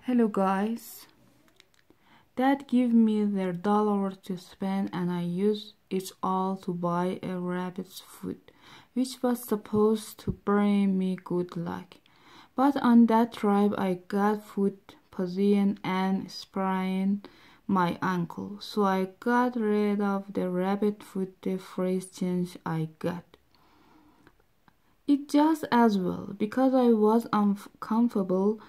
Hello guys, Dad gave me their dollar to spend and I used it all to buy a rabbit's food, which was supposed to bring me good luck. But on that trip I got food poisoning and sprained my ankle, so I got rid of the rabbit food the first chance I got. It just as well, because I was uncomfortable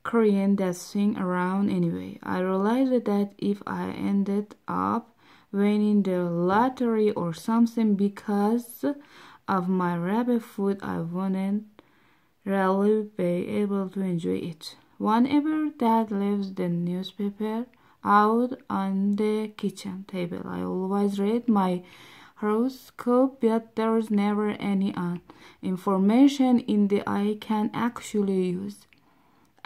carrying that thing around anyway. I realized that if I ended up winning the lottery or something because of my rabbit food, I wouldn't really be able to enjoy it. Whenever Dad leaves the newspaper out on the kitchen table, I always read my horoscope, but there's never any information in the I can actually use.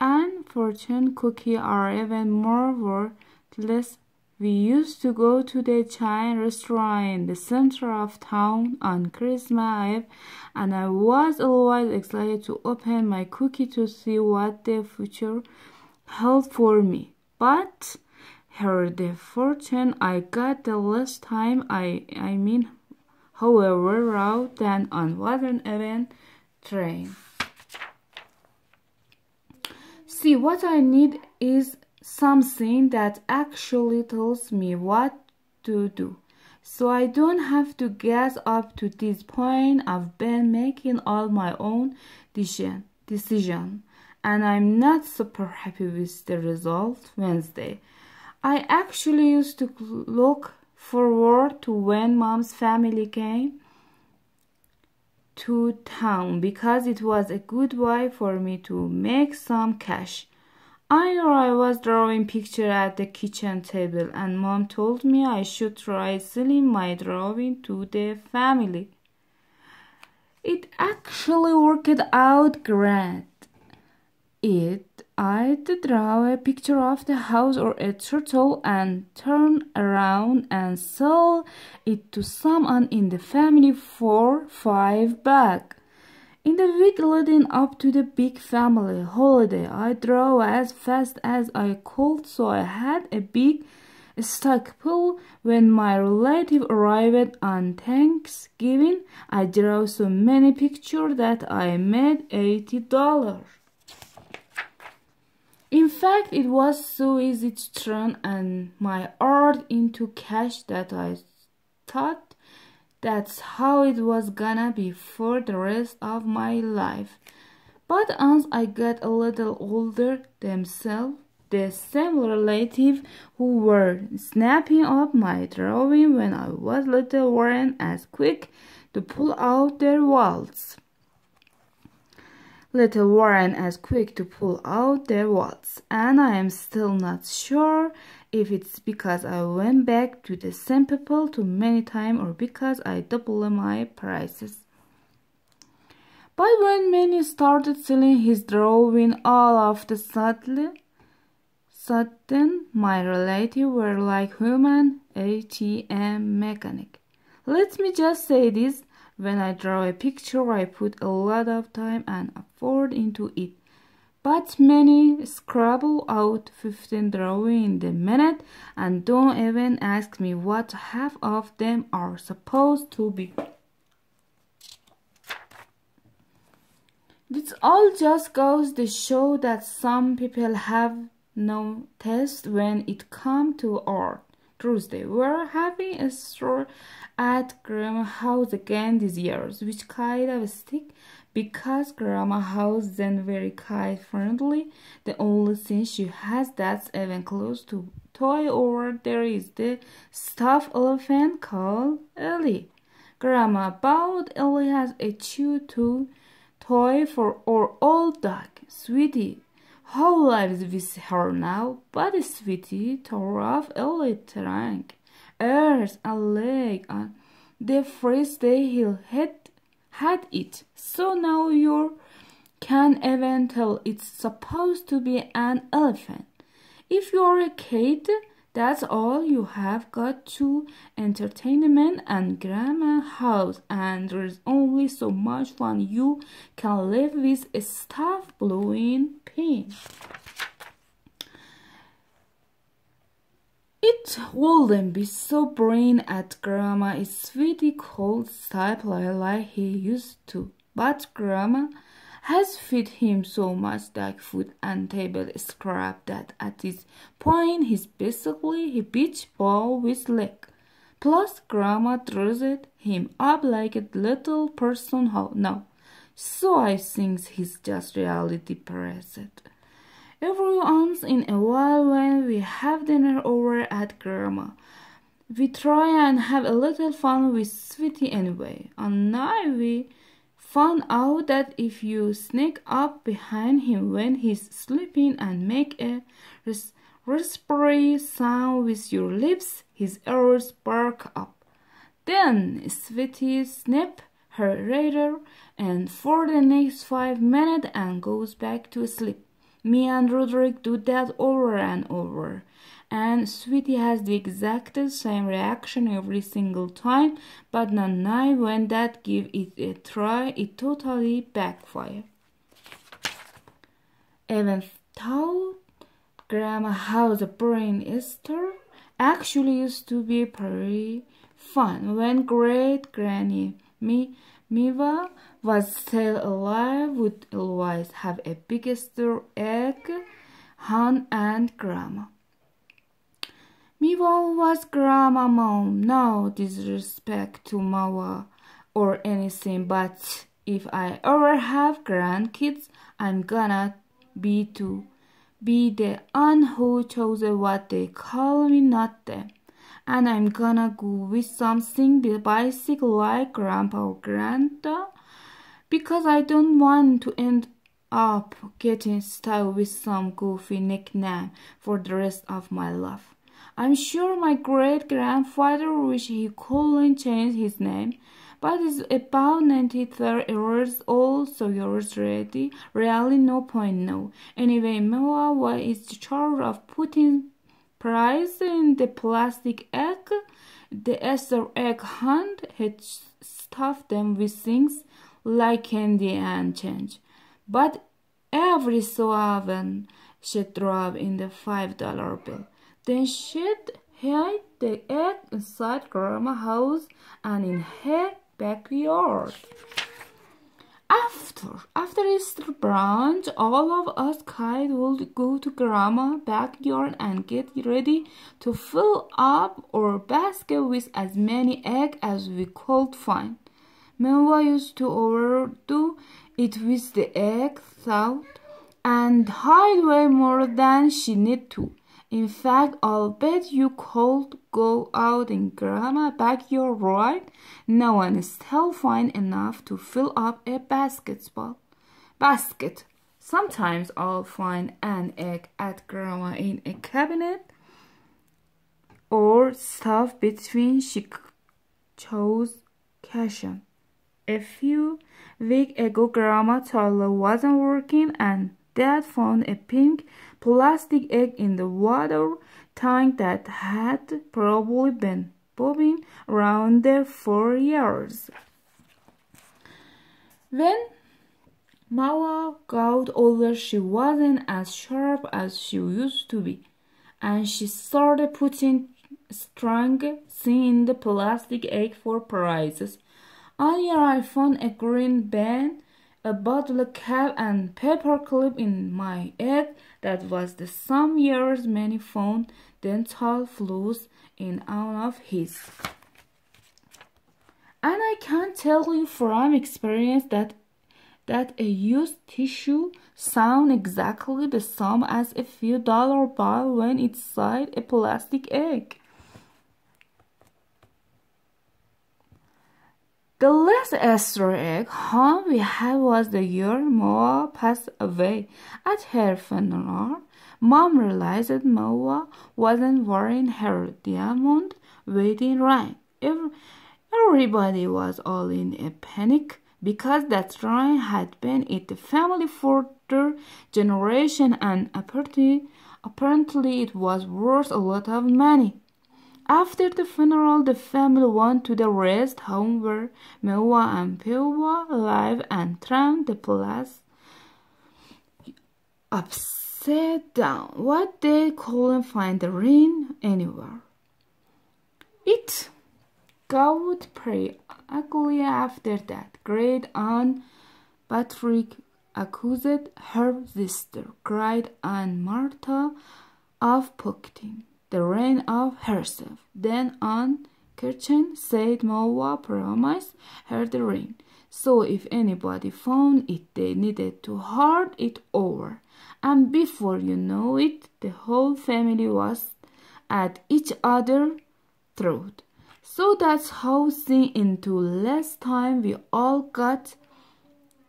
And fortune cookies are even more worthless. We used to go to the Chinese restaurant in the center of town on Christmas Eve, and I was always excited to open my cookie to see what the future held for me. But here the fortune I got the last time, however, route than on wasn't even train. See, what I need is something that actually tells me what to do, so I don't have to guess. Up to this point, I've been making all my own decision, and I'm not super happy with the result Wednesday. I actually used to look forward to when Mom's family came to town because it was a good way for me to make some cash. I know I was drawing pictures at the kitchen table, and Mom told me I should try selling my drawing to the family. It actually worked out great. I'd draw a picture of the house or a turtle and turn around and sell it to someone in the family for $5. In the week leading up to the big family holiday, I drove as fast as I could, so I had a big stockpile. When my relative arrived on Thanksgiving, I drew so many pictures that I made $80. In fact, it was so easy to turn my art into cash that I thought that's how it was gonna be for the rest of my life. But as I got a little older, the same relative who were snapping up my drawing when I was little weren't as quick to pull out their wallets. And I am still not sure if it's because I went back to the same people too many times or because I doubled my prices. But when Manny started selling his drawing, all of the sudden, my relatives were like human ATM mechanic. Let me just say this. When I draw a picture, I put a lot of time and effort into it. But many scribble out 15 drawings in the minute and don't even ask me what half of them are supposed to be. This all just goes to show that some people have no taste when it comes to art. Tuesday, we're having a store at Grandma House again this year, which kind of stick because Grandma House isn't very kid friendly. The only thing she has that's even close to toy over there is the stuffed elephant called Ellie. Grandma bought Ellie as a chew toy for our old dog, Sweetie, who lives with her now. But Sweetie tore off Ellie's trunk, ears, and leg on the first day he had it, so now you can't even tell it's supposed to be an elephant. If you're a kid, that's all you have got to entertainment and Grandma House, and there's only so much fun you can live with a stuffed blowing pin. It wouldn't be so boring at Grandma if Sweetie could stop like he used to. But Grandma has fed him so much dog food and table scrap that at this point he's basically a beach ball with leg. Plus, Grandma dressed him up like a little person now. So I think he's just really depressed. Every once in a while when we have dinner over at Grandma, we try and have a little fun with Sweetie anyway. And now we found out that if you sneak up behind him when he's sleeping and make a raspberry sound with your lips, his ears perk up. Then Sweetie snap her radar and for the next 5 minutes and goes back to sleep. Me and Roderick do that over and over, and Sweetie has the exact same reaction every single time, but now when that give it a try, it totally backfire. Even though Grandma House Brain Easter actually used to be pretty fun when great Granny Miva was still alive, would always have a big Easter egg hunt and Grandma. Miva was Grandma Mom, no disrespect to Mawa or anything, but if I ever have grandkids, I'm gonna be the aunt who chose what they call me, not them. And I'm gonna go with something basic like Grandpa or Grandpa, because I don't want to end up getting stuck with some goofy nickname for the rest of my life. I'm sure my great-grandfather wished he couldn't change his name, but he's about 93 years old, so yours really no point now. Anyway, Mawa is in charge of putting prize in the plastic egg. The Easter egg hunt had stuffed them with things like candy and change. But every so often she'd drop in the $5 bill. Then she'd hide the egg inside Grandma's house and in her backyard. After Easter brunch, all of us kids would go to Grandma's backyard and get ready to fill up our basket with as many eggs as we could find. Mama used to overdo it with the egg thought and hide way more than she needed to. In fact, I'll bet you could go out in Grandma's backyard right now and still find enough to fill up a basket. Sometimes I'll find an egg at Grandma in a cabinet or stuff between she chose cushion. A few weeks ago, Grandma's toilet wasn't working and Dad found a pink plastic egg in the water tank that had probably been bobbing around there for years. When Mawa got older, she wasn't as sharp as she used to be, and she started putting strings in the plastic egg for prizes. Earlier, I found a green band, a bottle cap, and paperclip in my egg. That was the same years many found dental floss in all of his. And I can tell you from experience that a used tissue sounds exactly the same as a few dollar bill when inside a plastic egg. The last Easter egg hunt we had was the year Moa passed away. At her funeral, Mom realized that Moa wasn't wearing her diamond wedding ring. Everybody was all in a panic because that ring had been in the family for 3 generations and apparently it was worth a lot of money. After the funeral, the family went to the rest home where Mewa and Pewa lived and trimmed the place up sat down. What they couldn't find the ring anywhere. It got pretty ugly after that. Great Aunt Patrick accused her sister, cried Aunt Martha, of pocketing the ring of herself. Then Aunt Kirchen said Moa promised her the ring, so if anybody found it, they needed to hand it over. And before you know it, the whole family was at each other's throat. So that's how soon into less time we all got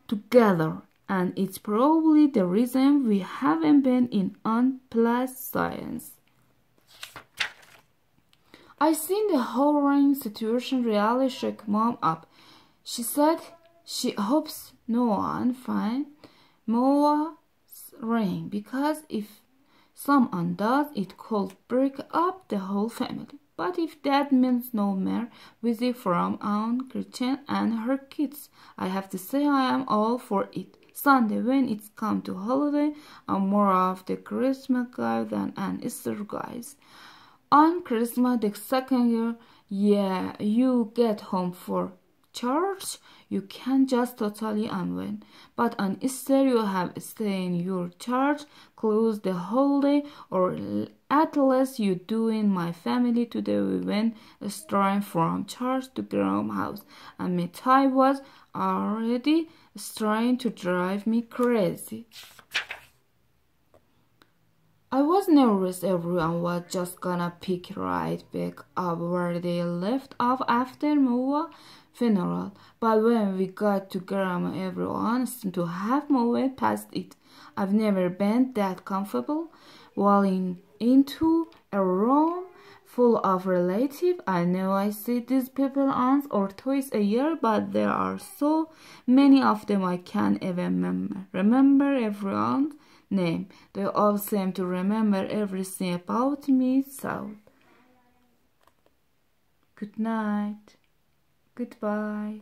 together, and it's probably the reason we haven't been in unpleasant science. I seen the whole ring situation really shook Mom up. She said she hopes no one finds Moa's ring, because if someone does, it could break up the whole family. But if that means no more visit from Aunt Gretchen and her kids, I have to say I am all for it. Sunday, when it's come to holiday, I'm more of the Christmas guy than an Easter guy. On Christmas the second year, yeah, you get home for church, you can just totally unwind. But on Easter you have to stay in your church close the whole day, or at least you do. In my family today we went straying from church to grandma's, and my tie was already starting to drive me crazy. I was nervous everyone was just gonna pick right back up where they left off after Moa's funeral. But when we got to Grandma, everyone seemed to have moved past it. I've never been that comfortable walking into a room full of relatives. I know I see these people once or twice a year, but there are so many of them I can't even remember everyone's name. They all seem to remember everything about me, so good night. Goodbye.